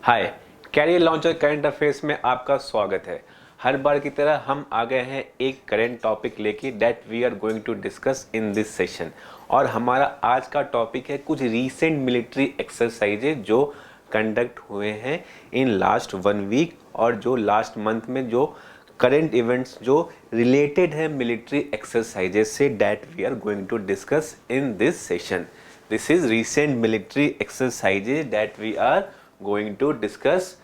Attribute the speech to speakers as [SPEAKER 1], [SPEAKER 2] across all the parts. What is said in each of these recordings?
[SPEAKER 1] हाय, career launcher current affairs में आपका स्वागत है। हर बार की तरह हम आ गए हैं एक करंट टॉपिक लेके that we are going to discuss in this session. और हमारा आज का टॉपिक है कुछ रीसेंट मिलिट्री एक्सरसाइजेज जो कंडक्ट हुए हैं इन लास्ट 1 वीक और जो लास्ट मंथ में जो करंट इवेंट्स जो रिलेटेड है मिलिट्री एक्सरसाइजेज से that we are going to discuss in this session. This is recent military exercises that we are going to discuss.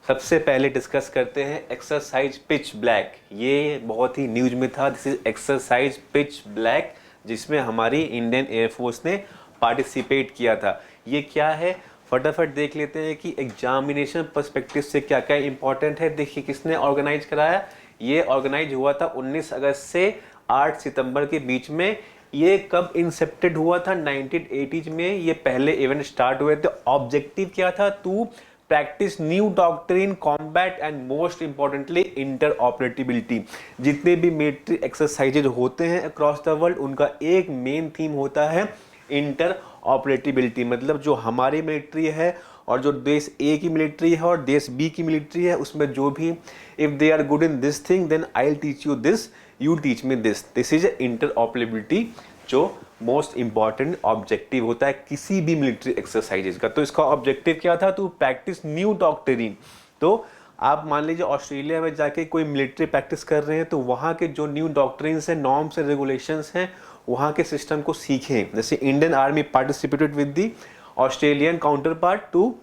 [SPEAKER 1] सबसे पहले डिस्कस करते हैं एक्सरसाइज पिच ब्लैक। ये बहुत ही न्यूज में था। This is exercise pitch black जिसमें हमारी इंडियन एयरफोर्स ने पार्टिसिपेट किया था। ये क्या है फटाफट देख लेते हैं कि एग्जामिनेशन पर्सपेक्टिव से क्या क्या इंपॉर्टेंट है। देखिए किसने ऑर्गेनाइज कराया। ये ऑर्गेनाइज हुआ था 19 अगस्त से 8 सितंबर के बीच में। ये कब इंसेप्टेड हुआ था 1980 में ये पहले इवेंट स्टार्ट हुए थे। ऑब्जेक्टिव क्या था? To practice new doctrine combat and most importantly interoperability. जितने भी मिलिट्री एक्सरसाइजेज होते हैं अक्रॉस द वर्ल्ड उनका एक मेन थीम होता है इंटर ऑपरेटिबिलिटी। मतलब जो हमारी मिलिट्री है और जो देश ए की मिलिट्री है और देश बी की मिलिट्री है उसमें जो भी if they are good in this thing then I will teach you this, you teach me this. This is interoperability जो मोस्ट इंपॉर्टेंट ऑब्जेक्टिव होता है किसी भी मिलिट्री एक्सरसाइजेज का। तो इसका ऑब्जेक्टिव क्या था? To practice new doctrine. तो आप मान लीजिए ऑस्ट्रेलिया में जाके कोई मिलिट्री प्रैक्टिस कर रहे हैं तो वहाँ के जो न्यू डॉक्ट्रिन्स हैं, नॉर्म्स हैं, रेगुलेशंस हैं, वहाँ के सिस्टम को सीखें। जैसे Indian army participated with the Australian counterpart to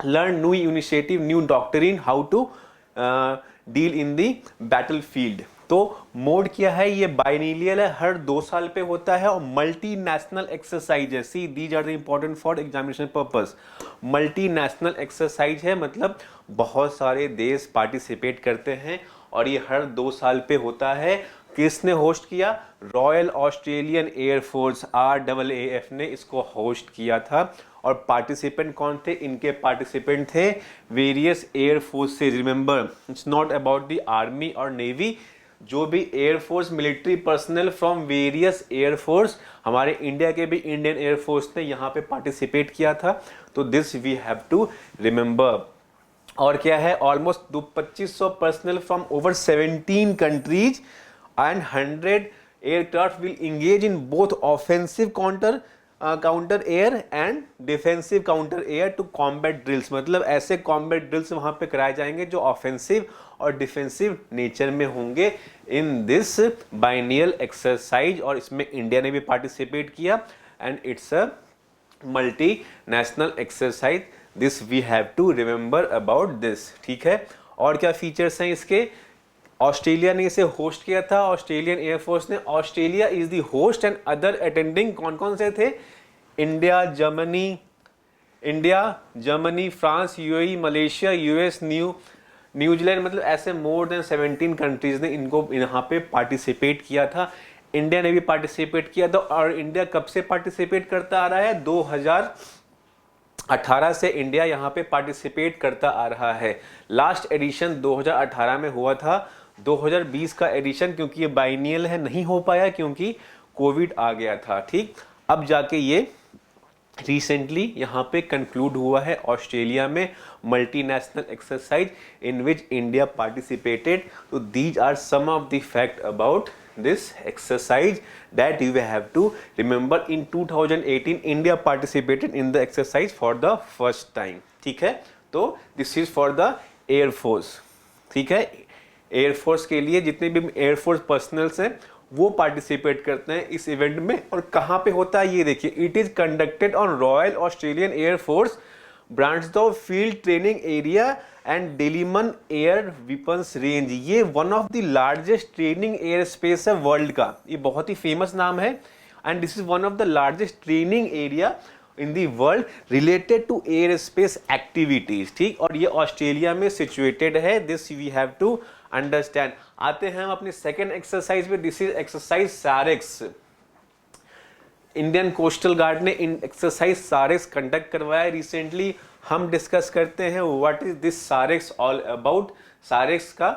[SPEAKER 1] learn new initiative, new doctrine, how to deal in the battlefield. तो मोड क्या है? ये बाइनीलियल है, हर 2 साल पे होता है और मल्टी नेशनल एक्सरसाइज है। See these are the important for examination purpose. Multinational exercise है मतलब बहुत सारे देश पार्टिसिपेट करते हैं और ये हर 2 साल पे होता है। किसने होस्ट किया? रॉयल ऑस्ट्रेलियन एयरफोर्स RAAF ने इसको होस्ट किया था। और पार्टिसिपेंट कौन थे? इनके पार्टिसिपेंट थे various air forces. Remember it's not about the army और नेवी। जो भी air force military personnel from various air force, हमारे इंडिया के भी इंडियन एयरफोर्स ने यहाँ पे पार्टिसिपेट किया था। तो this we have to remember. और क्या है? Almost 2500 personnel from over 17 countries and 100 aircraft will engage in both offensive counter air and defensive counter air to combat drills. मतलब ऐसे कॉम्बैट ड्रिल्स वहां पे कराए जाएंगे जो ऑफेंसिव और डिफेंसिव नेचर में होंगे इन दिस बाइनियल एक्सरसाइज। और इसमें इंडिया ने भी पार्टिसिपेट किया and it's a multinational exercise. This we have to remember about this. ठीक है। और क्या फीचर्स हैं इसके? ऑस्ट्रेलिया ने इसे होस्ट किया था, ऑस्ट्रेलियन एयरफोर्स ने। Australia is the host and other attending कौन कौन से थे? India, Germany, France, UAE, Malaysia, US, New Zealand. मतलब ऐसे मोर देन 17 कंट्रीज ने इनको यहाँ पे पार्टिसिपेट किया था। इंडिया ने भी पार्टिसिपेट किया था। और इंडिया कब से पार्टिसिपेट करता आ रहा है? 2018 से इंडिया यहाँ पे पार्टिसिपेट करता आ रहा है। लास्ट एडिशन 2018 में हुआ था। 2020 का एडिशन क्योंकि ये बाइनियल है नहीं हो पाया क्योंकि कोविड आ गया था। ठीक, अब जाके ये रिसेंटली यहाँ पे कंक्लूड हुआ है ऑस्ट्रेलिया में multinational exercise in which India participated. तो these are some of the fact about this exercise that you have to remember. In 2018 India participated in the exercise for the first time. ठीक है। तो this is for the air force। ठीक है। Air force के लिए जितने भी air force personnels हैं वो पार्टिसिपेट करते हैं इस इवेंट में। और कहाँ पे होता है ये देखिए। It is conducted on Royal Australian Air Force Bradshaw field training area and Delamere air weapons range. ये one of the largest training air space है वर्ल्ड का। ये बहुत ही फेमस नाम है and this is one of the largest training area in the world related to air space activities. ठीक, और ये ऑस्ट्रेलिया में सिचुएटेड है। This we have to understand. आते हैं हम अपनी सेकेंड एक्सरसाइज पे। This is exercise SAREX. Indian coastal Guard ने इन एक्सरसाइज सारेक्स कंडक्ट करवाया रिसेंटली। हम डिस्कस करते हैं what is this SAREX all about. SAREX का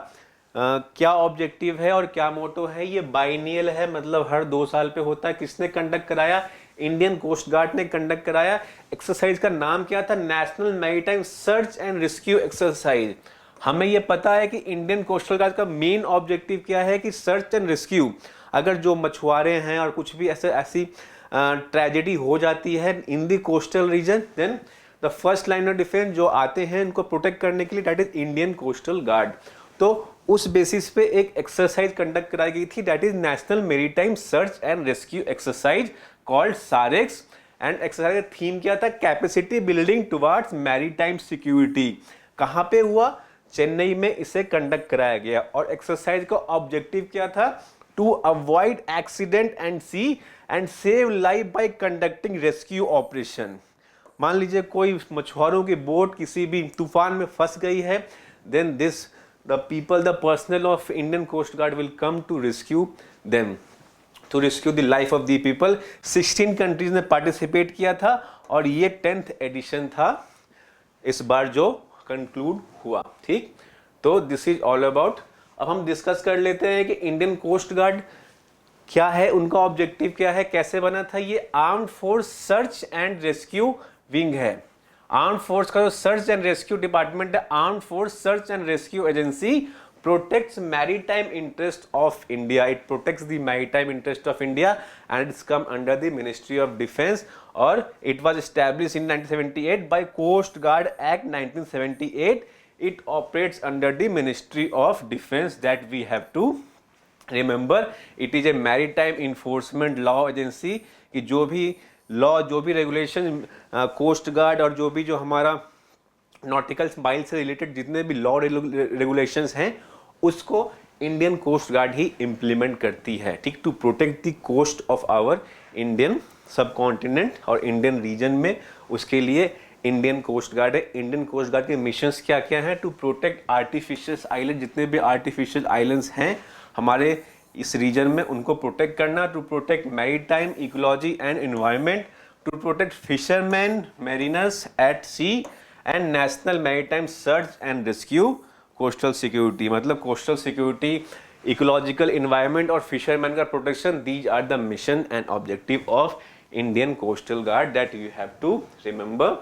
[SPEAKER 1] क्या ऑब्जेक्टिव है और क्या मोटो है? ये बाइनियल है मतलब हर 2 साल पे होता है। किसने कंडक्ट कराया? इंडियन कोस्ट गार्ड ने कंडक्ट कराया। एक्सरसाइज का नाम क्या था? National maritime search and rescue exercise. हमें यह पता है कि इंडियन कोस्टल गार्ड का मेन ऑब्जेक्टिव क्या है कि सर्च एंड रेस्क्यू। अगर जो मछुआरे हैं और कुछ भी ऐसी ट्रेजेडी हो जाती है in the coastal region, then the first line of defence जो आते हैं इनको प्रोटेक्ट करने के लिए, that is Indian coastal guard. तो उस बेसिस पे एक एक्सरसाइज कंडक्ट कराई गई थी, that is national maritime search and rescue exercise called SAREX. And exercise का थीम क्या था? Capacity building towards maritime security. कहाँ पे हुआ? चेन्नई में इसे कंडक्ट कराया गया। और एक्सरसाइज का ऑब्जेक्टिव क्या था? To avoid accident and sea and save life by conducting rescue operation. मान लीजिए कोई मछुआरों की बोट किसी भी तूफान में फंस गई है, then this the people, the personnel of Indian coast guard will come to rescue them, to rescue the life of the people. 16 countries ने पार्टिसिपेट किया था और ये 10th एडिशन था इस बार जो कंक्लूड हुआ। ठीक, तो दिस इज ऑल अबाउट। अब हम डिस्कस कर लेते हैं कि इंडियन कोस्ट गार्ड क्या है, उनका ऑब्जेक्टिव क्या है, कैसे बना था। ये armed force search and rescue wing है। आर्म्ड फोर्स का जो सर्च एंड रेस्क्यू डिपार्टमेंट है, armed force search and rescue agency protects maritime interest of India. It protects the maritime interest of India and it's come under the Ministry of Defence, or it was established in 1978 by Coast Guard Act 1978. It operates under the Ministry of Defence, that we have to remember. It is a maritime enforcement law agency कि जो भी law, जो भी regulation coast guard और जो भी जो हमारा नॉटिकल माइल से रिलेटेड जितने भी लॉ रेगुलेशंस हैं उसको इंडियन कोस्ट गार्ड ही इंप्लीमेंट करती है। ठीक, to protect the coast of our Indian subcontinent और इंडियन रीजन में, उसके लिए इंडियन कोस्ट गार्ड है। इंडियन कोस्ट गार्ड के मिशंस क्या क्या हैं? टू प्रोटेक्ट आर्टिफिशियल आइलैंड, जितने भी आर्टिफिशियल आइलैंड्स हैं हमारे इस रीजन में उनको प्रोटेक्ट करना। To protect maritime ecology and environment, to protect fisherman mariners at sea and national maritime search and rescue coastal security. मतलब कोस्टल सिक्योरिटी, इकोलॉजिकल एनवायरनमेंट और फिशरमैन का protection, these are the mission and objective of Indian coastal guard, that you have to remember.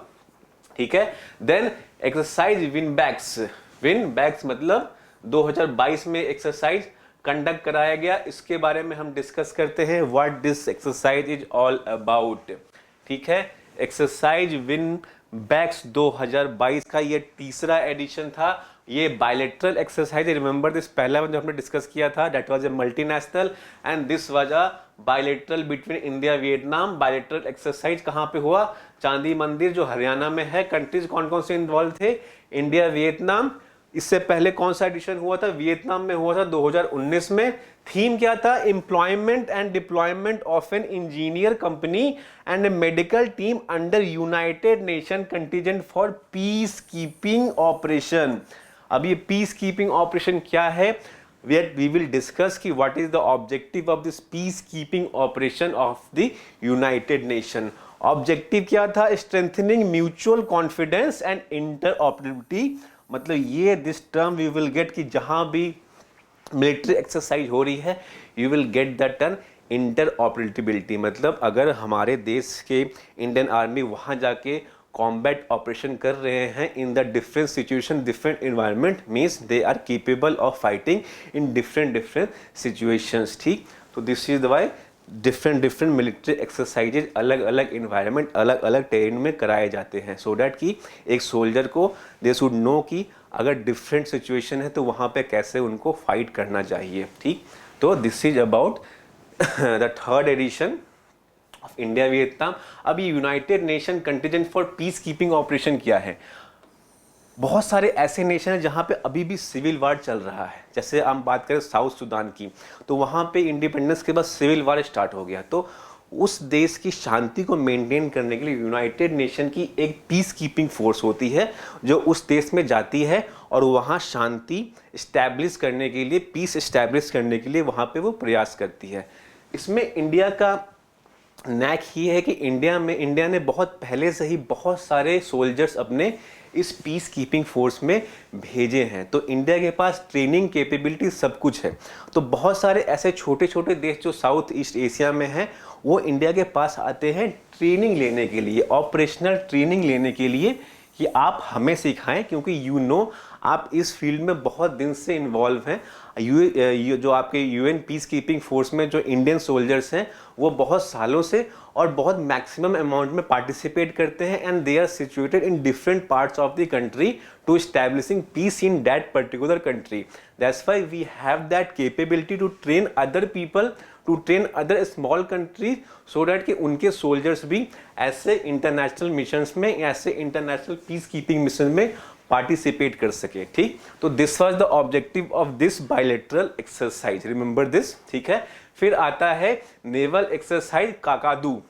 [SPEAKER 1] ठीक है, then exercise Vinbax. Vinbax मतलब 2022 में exercise conduct कराया गया, इसके बारे में हम डिस्कस करते हैं what this exercise is all about. ठीक है, एक्सरसाइज विन बैक्स 2022 का ये तीसरा एडिशन था। ये बायलैटरल एक्सरसाइज, रिमेंबर दिस, पहला जो हमने डिस्कस किया था that was a multinational and this was a bilateral between India Vietnam. Bilateral exercise कहाँ पे हुआ? चांदी मंदिर जो हरियाणा में है। कंट्रीज कौन कौन से इन्वॉल्व थे? India, Vietnam. इससे पहले कौन सा एडिशन हुआ था? वियतनाम में हुआ था 2019 में। थीम क्या था? Employment and deployment of an engineer company and a medical team under United Nation contingent for peacekeeping operation. अब ये पीस कीपिंग ऑपरेशन क्या है? वी विल डिस्कस कि what is the objective of this peacekeeping operation of the United Nation. Objective क्या था? Strengthening mutual confidence and interoperability. मतलब ये this term we will get कि जहां भी मिलिट्री एक्सरसाइज हो रही है you will get the term interoperability. मतलब अगर हमारे देश के इंडियन आर्मी वहां जाके कॉम्बैट ऑपरेशन कर रहे हैं in the different situation, different environment, means they are capable of fighting in different situations. ठीक, तो this is why different military exercises अलग अलग इन्वायरमेंट, अलग अलग टेरेन में कराए जाते हैं, सो डैट कि एक सोल्जर को दे शुड नो कि अगर डिफरेंट सिचुएशन है तो वहाँ पे कैसे उनको फाइट करना चाहिए। ठीक, तो this is about the third edition of India Vietnam. अब ये United Nation contingent for peacekeeping operation क्या है? बहुत सारे ऐसे नेशन हैं जहाँ पे अभी भी सिविल वार चल रहा है। जैसे हम बात करें साउथ सुडान की, तो वहाँ पे इंडिपेंडेंस के बाद सिविल वार स्टार्ट हो गया। तो उस देश की शांति को मेंटेन करने के लिए यूनाइटेड नेशन की एक पीस कीपिंग फोर्स होती है जो उस देश में जाती है और वहाँ शांति इस्टेब्लिश करने के लिए, पीस इस्टेब्लिश करने के लिए वहाँ पे वो प्रयास करती है। इसमें इंडिया का नैक ही है कि इंडिया ने बहुत पहले से ही बहुत सारे सोल्जर्स अपने इस पीस कीपिंग फोर्स में भेजे हैं। तो इंडिया के पास ट्रेनिंग कैपेबिलिटी सब कुछ है। तो बहुत सारे ऐसे छोटे छोटे देश जो साउथ ईस्ट एशिया में हैं वो इंडिया के पास आते हैं ट्रेनिंग लेने के लिए, ऑपरेशनल ट्रेनिंग लेने के लिए कि आप हमें सिखाएं, क्योंकि आप इस फील्ड में बहुत दिन से इन्वॉल्व हैं। जो आपके यूएन पीस कीपिंग फोर्स में जो इंडियन सोल्जर्स हैं वो बहुत सालों से और बहुत मैक्सिमम अमाउंट में पार्टिसिपेट करते हैं, and they are situated in different parts of the country to establishing peace in that particular country. That's why we have that capability to train other people, to train other small countries, so that कि उनके soldiers भी ऐसे international missions में, ऐसे international peacekeeping mission में participate कर सके। ठीक, तो this was the objective of this bilateral exercise, remember this. ठीक है, फिर आता है नेवल एक्सरसाइज काकादू।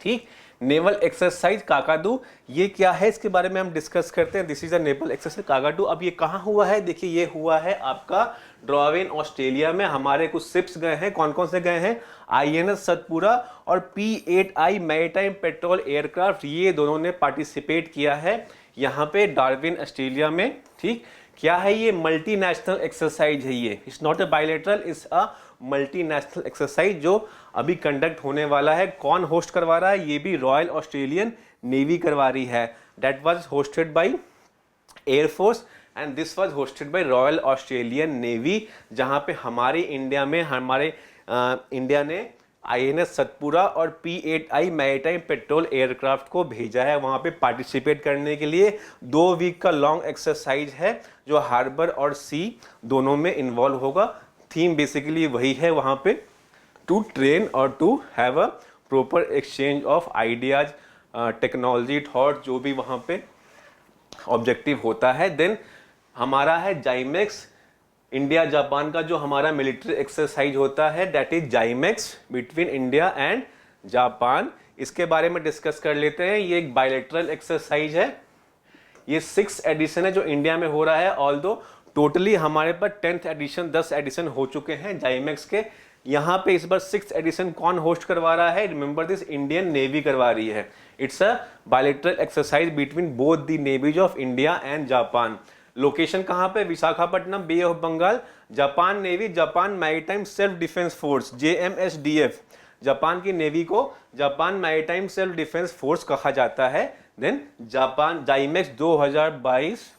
[SPEAKER 1] ठीक, नेवल एक्सरसाइज काकादू ये क्या है, इसके बारे में हम डिस्कस करते हैं। This is a naval exercise Kakadu. अब ये कहाँ हुआ है, देखिए ये हुआ है आपका ड्रॉवेन ऑस्ट्रेलिया में। हमारे कुछ शिप्स गए हैं, कौन कौन से गए हैं, आईएनएस सतपुरा और P8I मैरीटाइम पेट्रोल एयरक्राफ्ट, ये दोनों ने पार्टिसिपेट किया है यहाँ पे डार्विन ऑस्ट्रेलिया में। ठीक, क्या है ये, मल्टीनेशनल एक्सरसाइज है ये, it's not a bilateral, it's a multinational exercise जो अभी कंडक्ट होने वाला है। कौन होस्ट करवा रहा है, ये भी रॉयल ऑस्ट्रेलियन नेवी करवा रही है। That was hosted by air force and this was hosted by royal Australian navy, जहां पे हमारे इंडिया ने आईएनएस सतपुरा और P8I मैरीटाइम पेट्रोल एयरक्राफ्ट को भेजा है वहाँ पे पार्टिसिपेट करने के लिए। 2 वीक का लॉन्ग एक्सरसाइज है जो हार्बर और सी दोनों में इन्वॉल्व होगा। थीम बेसिकली वही है वहाँ पे, टू ट्रेन और to have a proper exchange of ideas, technology, thought, जो भी वहाँ पे ऑब्जेक्टिव होता है। देन हमारा है जाइमेक्स, इंडिया जापान का जो हमारा मिलिट्री एक्सरसाइज होता है, that is JIMEX between India and Japan. इसके बारे में डिस्कस कर लेते हैं। ये एक बायलैटरल एक्सरसाइज है, ये 6th एडिशन है जो इंडिया में हो रहा है। ऑल्दो टोटली हमारे पास 10th एडिशन, 10 एडिशन हो चुके हैं जाइमेक्स के। यहाँ पे इस बार 6th एडिशन कौन होस्ट करवा रहा है, रिमेंबर दिस, इंडियन नेवी करवा रही है। It's a bilateral exercise between both the navies of India and Japan. Location कहाँ पे, Visakhapatnam, bay of Bengal. Japan navy, Japan maritime self defence force, JMSDF, Japan की नेवी को Japan maritime self defence force कहा जाता है। Then Japan JIMEX 2022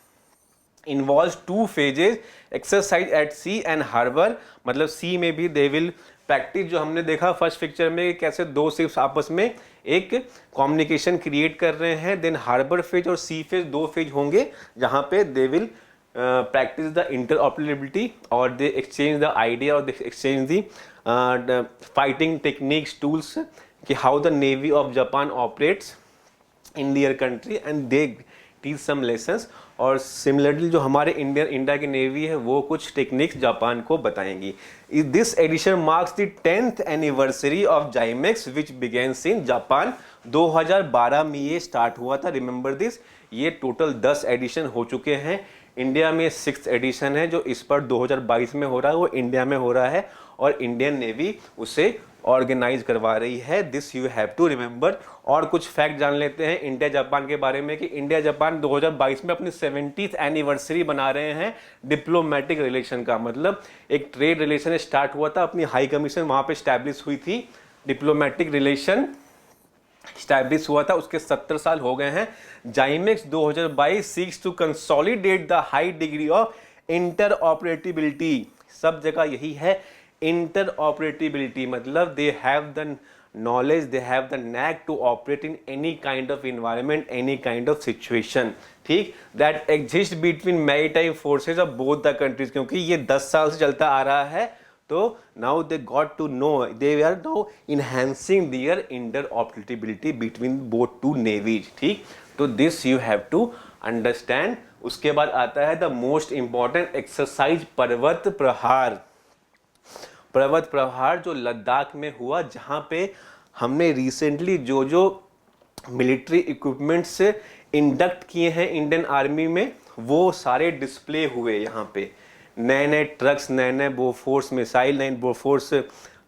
[SPEAKER 1] involves 2 phases, exercise at sea and harbour, मतलब sea में भी दे विल प्रैक्टिस, जो हमने देखा फर्स्ट पिक्चर में कैसे 2 शिप्स आपस में एक कम्युनिकेशन क्रिएट कर रहे हैं। देन हार्बर फेज और सी फेज 2 फेज होंगे जहां पे they will practice the interoperability और दे एक्सचेंज द आइडिया और they exchange the fighting techniques, tools, कि how the navy of Japan operates in their country and they teach some lessons. और similarly जो हमारे India की navy है वो कुछ टेक्निक्स जापान को बताएंगी। This edition marks the 10th anniversary of JIMEX which begins in Japan. 2012 में ये स्टार्ट हुआ था, रिमेंबर दिस। ये टोटल 10 एडिशन हो चुके हैं। इंडिया में 6th एडिशन है जो इस पर 2022 में हो रहा है, वो इंडिया में हो रहा है और इंडियन नेवी उसे ऑर्गेनाइज करवा रही है। This you have to remember. और कुछ फैक्ट जान लेते हैं इंडिया जापान के बारे में कि इंडिया जापान 2022 में अपनी 70th एनिवर्सरी बना रहे हैं डिप्लोमेटिक रिलेशन का। मतलब एक ट्रेड रिलेशन स्टार्ट हुआ था, अपनी हाई कमीशन वहां पे स्टैब्लिश हुई थी, डिप्लोमेटिक रिलेशन स्टैब्लिश हुआ था, उसके 70 साल हो गए हैं। JIMEX 2022 seeks to consolidate the high degree of interoperability. सब जगह यही है, इंटरऑपरेटिबिलिटी, मतलब they have the knowledge, they have the knack to operate in any kind of environment, any kind of situation, ठीक, that exists between maritime forces of both the countries। क्योंकि ये 10 साल से चलता आ रहा है, तो now they got to know, they are now enhancing their interoperability between both two navies, ठीक। तो this you have to understand। उसके बाद आता है the most important exercise, पर्वत प्रहार। पर्वत प्रहार जो लद्दाख में हुआ, जहाँ पे हमने रिसेंटली जो जो मिलिट्री इक्विपमेंट्स इंडक्ट किए हैं इंडियन आर्मी में, वो सारे डिस्प्ले हुए यहाँ पे। नए नए ट्रक्स, नए नए बोफोर्स मिसाइल, नए बोफोर्स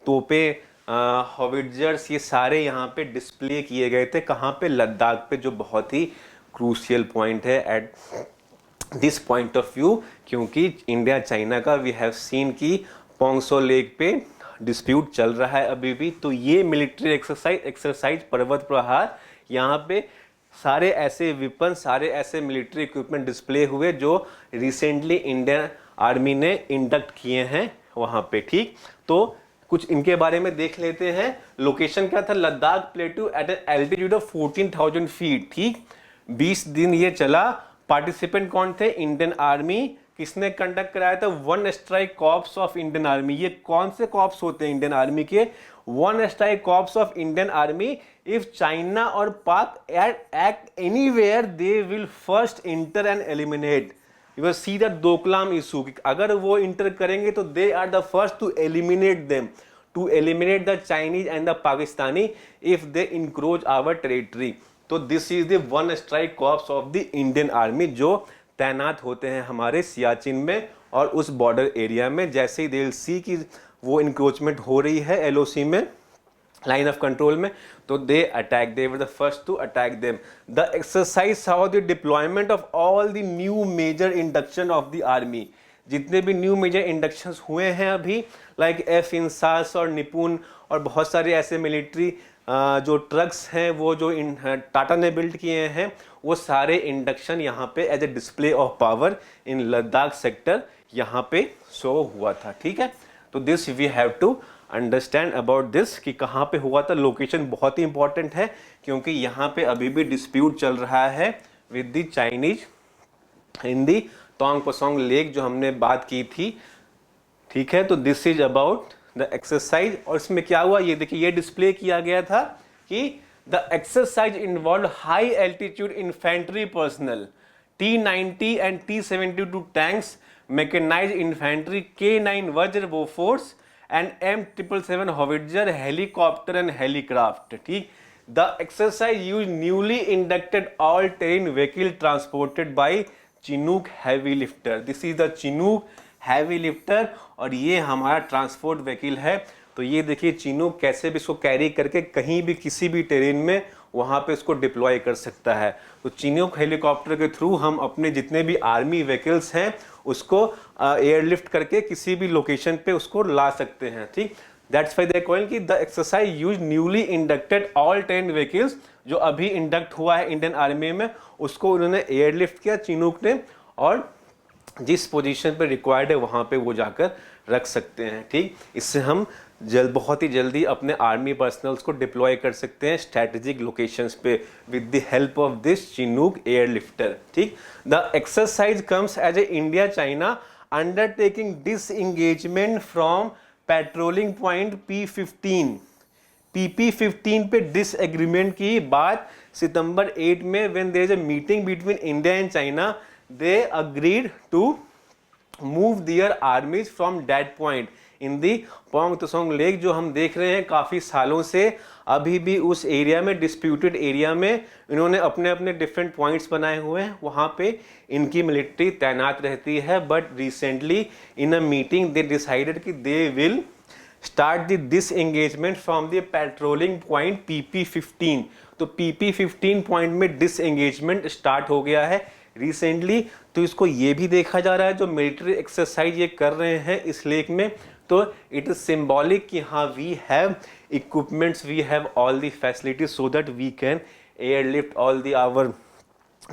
[SPEAKER 1] तोपे, हॉविट्जर्स, ये सारे यहाँ पे डिस्प्ले किए गए थे। कहाँ पे, लद्दाख पे, जो बहुत ही क्रूशियल पॉइंट है at this point of view, क्योंकि इंडिया चाइना का वी हैव सीन की पोंगसो लेक पे डिस्प्यूट चल रहा है अभी भी। तो ये मिलिट्री एक्सरसाइज पर्वत प्रहार, यहाँ पे सारे ऐसे विपन, सारे ऐसे मिलिट्री इक्विपमेंट डिस्प्ले हुए जो रिसेंटली इंडियन आर्मी ने इंडक्ट किए हैं वहाँ पे। ठीक, तो कुछ इनके बारे में देख लेते हैं। लोकेशन क्या था? Ladakh plateau at an altitude of 14,000 feet. ठीक, 20 दिन ये चला। पार्टिसिपेंट कौन थे? Indian army. किसने कंडक्ट कराया था? One strike corps of Indian army. ये कौन से कॉर्प्स होते हैं इंडियन आर्मी के? One strike corps of Indian army. If China और Pak act anywhere they will first enter and eliminate. You will see that Doklam issue, अगर वो इंटर करेंगे तो they are the first to eliminate them, to eliminate the Chinese and the Pakistani if they encroach our territory. तो this is the one strike corps of the Indian army जो तैनात होते हैं हमारे सियाचिन में और उस बॉर्डर एरिया में। जैसे ही दे विल सी कि वो इंक्रोचमेंट हो रही है एलओसी में, लाइन ऑफ कंट्रोल में, तो they attack, they were the first to attack them. The exercise saw the deployment of all the new major induction of the army. जितने भी न्यू मेजर इंडक्शंस हुए हैं अभी, लाइक एफ इंसास और निपुण और बहुत सारे ऐसे मिलिट्री जो ट्रक्स हैं वो जो टाटा ने बिल्ड किए हैं, वो सारे इंडक्शन यहाँ पे as a display of power in Ladakh sector यहाँ पे शो हुआ था। ठीक है, तो this we have to understand about this कि कहाँ पे हुआ था। लोकेशन बहुत ही इंपॉर्टेंट है क्योंकि यहाँ पे अभी भी डिस्प्यूट चल रहा है with the Chinese in the तोंग पसोंग लेक जो हमने बात की थी। ठीक है, तो this is about the exercise. और इसमें क्या हुआ ये देखिए, ये डिस्प्ले किया गया था कि the exercise involve high altitude infantry personnel T-90 and T-72 tanks, mechanized infantry K-9 Vajra Bofors and M777 howitzer, helicopter and aircraft. ठीक, the exercise use newly inducted all terrain vehicle transported by Chinook heavy lifter. This is the Chinook heavy lifter और ये हमारा transport vehicle है। तो ये देखिए Chinook कैसे भी इसको कैरी करके कहीं भी किसी भी टेरेन में वहाँ पे इसको डिप्लॉय कर सकता है। तो चिनूक हेलीकॉप्टर के थ्रू हम अपने जितने भी आर्मी व्हीकल्स हैं उसको एयरलिफ्ट करके किसी भी लोकेशन पे उसको ला सकते हैं। ठीक, दैट्स वाई दे कॉइंग कि the exercise use newly inducted all 10 vehicles, जो अभी इंडक्ट हुआ है इंडियन आर्मी में उसको उन्होंने एयरलिफ्ट किया चिनूक ने, और जिस पोजीशन पे रिक्वायर्ड है वहाँ पे वो जाकर रख सकते हैं। ठीक, इससे हम बहुत ही जल्दी अपने आर्मी पर्सनल्स को डिप्लॉय कर सकते हैं स्ट्रैटेजिक लोकेशंस पे with the help of this Chinook airlifter. ठीक, the exercise comes as a India China undertaking disengagement from patrolling point P-15। PP-15 पे डिसएग्रीमेंट की बात सितंबर 8 में when there is a meeting between India and China, they agreed to move their armies from that point in the Pangong Tso lake, जो हम देख रहे हैं काफ़ी सालों से अभी भी उस एरिया में, डिस्प्यूटेड एरिया में इन्होंने अपने अपने डिफरेंट पॉइंट्स बनाए हुए हैं, वहाँ पे इनकी मिलिट्री तैनात रहती है। But recently in a meeting they decided कि they will start the disengagement from the patrolling point PP-15। तो PP-15 पॉइंट में डिसएंगेजमेंट स्टार्ट हो गया है रिसेंटली। तो इसको ये भी देखा जा रहा है जो मिलिट्री एक्सरसाइज ये कर रहे हैं इस लेक में, तो इट इज सिंबॉलिक कि हाँ we have equipments, we have all the facilities so that we can airlift all the our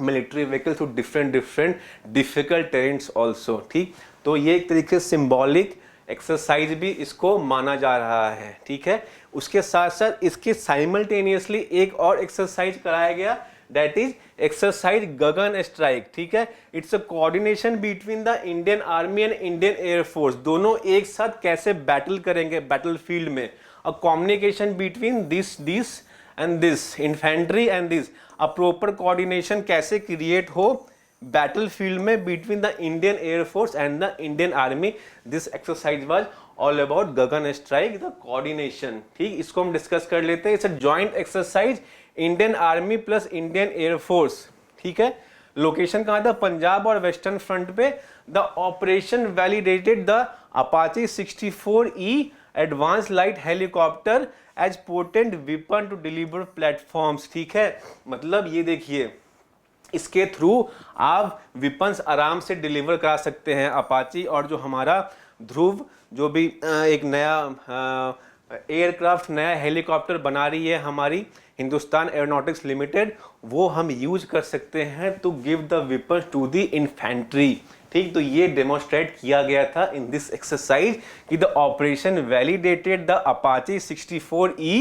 [SPEAKER 1] military vehicles to different difficult terrains also. ठीक, तो ये एक तरीके से सिंबॉलिक एक्सरसाइज भी इसको माना जा रहा है। ठीक है, उसके साथ साथ इसके साइमल्टेनियसली एक और एक्सरसाइज कराया गया, that is exercise Gagan strike. ठीक है, it's a coordination between the Indian army and Indian air force, दोनों एक साथ कैसे बैटल करेंगे बैटल फील्ड में। A communication between this and this infantry and this, a proper coordination कैसे क्रिएट हो बैटल फील्ड में between the Indian air force and the Indian army. This exercise was all about Gagan strike, the coordination. ठीक, इसको हम discuss कर लेते हैं। It's a joint exercise Indian army plus Indian air force. ठीक है, लोकेशन कहाँ था? पंजाब और वेस्टर्न फ्रंट पे। The operation validated the Apache 64E advance light helicopter as potent weapon to deliver platforms. ठीक है, मतलब ये देखिए इसके थ्रू आप वेपन्स आराम से डिलीवर करा सकते हैं। अपाची और जो हमारा ध्रुव जो भी एक नया एयरक्राफ्ट, नया हेलीकॉप्टर बना रही है हमारी हिंदुस्तान एरोनॉटिक्स लिमिटेड, वो हम यूज कर सकते हैं to give the weapons to the infantry. ठीक, तो ये डेमोन्स्ट्रेट किया गया था इन दिस एक्सरसाइज कि the operation validated the Apache 64E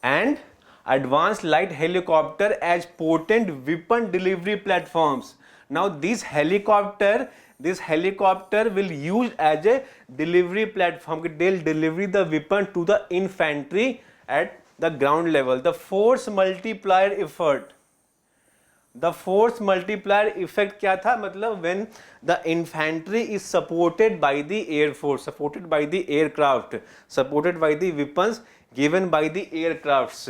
[SPEAKER 1] and advanced light helicopter as potent weapon delivery platforms. Now this helicopter will use as a delivery platform. They'll deliver the weapon to the infantry at the ground level. The force multiplier effect. The force multiplier effect क्या था? मतलब when the infantry is supported by the air force, supported by the aircraft, supported by the weapons given by the aircrafts,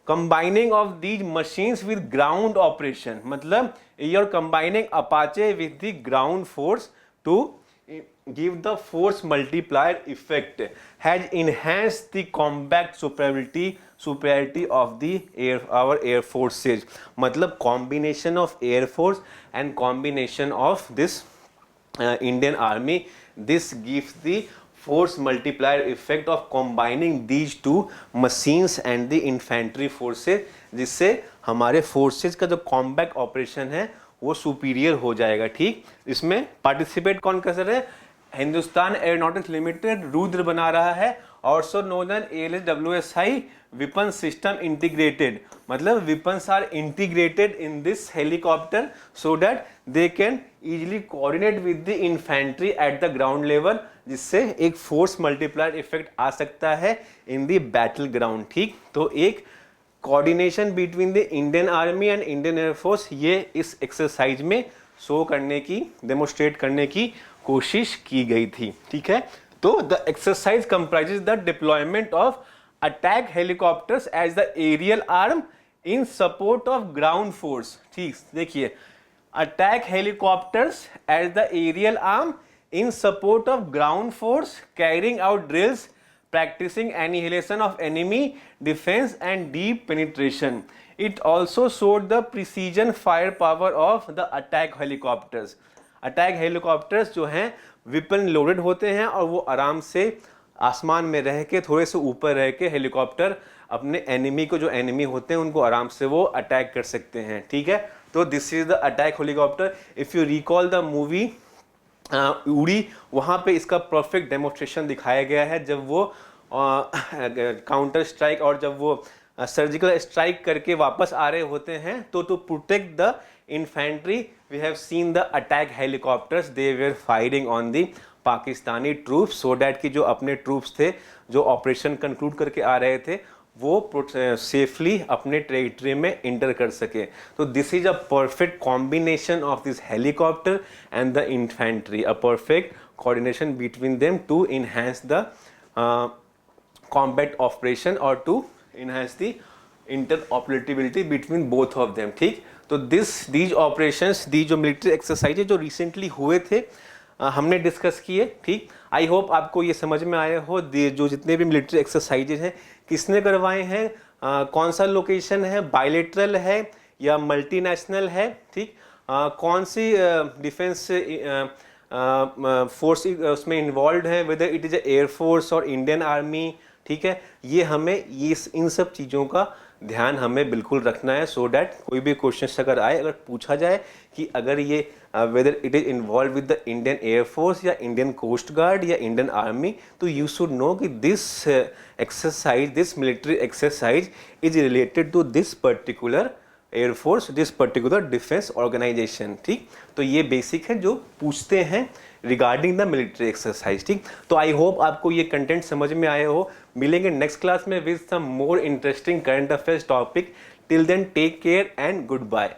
[SPEAKER 1] combining of these machines with ground operation, मतलब you're combining Apache with the ground force to give the force multiplier effect, has enhanced the combat superiority of the our air forces. मतलब combination of air force and combination of this Indian army, this gives the force multiplier effect of combining these two machines and the infantry forces, जिससे हमारे forces का जो combat operation है वो superior हो जाएगा। ठीक, इसमें पार्टिसिपेट कौन कर रहे हैं? हिंदुस्तान एरोनॉटिक्स लिमिटेड रुद्र बना रहा है, also known as ALSWSI weapon system integrated, मतलब weapons are integrated in this helicopter so that they can easily coordinate with the infantry at the ground level, जिससे एक force multiplier effect आ सकता है in the battle ground। ठीक, तो एक coordination between the Indian army and Indian air force ये इस exercise में शो करने की, डेमोस्ट्रेट करने की कोशिश की गई थी। ठीक है, तो the exercise comprises the deployment of attack helicopters as the aerial arm in support of ground force. ठीक, देखिए, attack helicopters as the aerial arm in support of ground force carrying out drills, practicing annihilation of enemy defense and deep penetration. It also showed the precision firepower of the attack helicopters. Attack helicopters जो हैं weapon loaded होते हैं और वो आराम से आसमान में रह के, थोड़े से ऊपर रह के हेलीकॉप्टर अपने एनिमी को, जो एनिमी होते हैं उनको आराम से वो अटैक कर सकते हैं। ठीक है, तो this is the attack helicopter. If you recall the movie उड़ी, वहाँ पे इसका परफेक्ट डेमोन्स्ट्रेशन दिखाया गया है, जब वो काउंटर स्ट्राइक और जब वो सर्जिकल स्ट्राइक करके वापस आ रहे होते हैं, तो to protect the infantry we have seen the attack helicopters, they were firing on the Pakistani troops so that कि जो अपने ट्रूप्स थे जो ऑपरेशन कंक्लूड करके आ रहे थे वो सेफली अपने टेरिटरी में इंटर कर सके। तो this is a perfect combination of this helicopter and the infantry, a perfect coordination between them to enhance the combat operation और to enhance the interoperability between both of them. ठीक, तो these operations, दी जो military exercises जो recently हुए थे हमने discuss किए। ठीक, आई होप आपको ये समझ में आए हो जो जितने भी मिलिट्री एक्सरसाइजेज हैं किसने करवाए हैं, कौन सा लोकेशन है, बायलेटरल है या मल्टीनेशनल है। ठीक, कौन सी डिफेंस फोर्स उसमें इन्वॉल्व है, whether it is air force और इंडियन आर्मी। ठीक है, ये हमें इन सब चीज़ों का ध्यान हमें बिल्कुल रखना है सो डैट कोई भी क्वेश्चन अगर आए, अगर पूछा जाए कि अगर ये whether it is involve with the Indian air force या इंडियन कोस्ट गार्ड या इंडियन आर्मी, तो यू शुड नो कि this exercise, this military exercise is related to this particular air force, this particular defence organisation. ठीक, तो ये basic है जो पूछते हैं रिगार्डिंग द मिलिट्री एक्सरसाइज। ठीक, तो आई होप आपको ये कंटेंट समझ में आए हो। मिलेंगे नेक्स्ट क्लास में with some more interesting current affairs topic. Till then take care and good bye.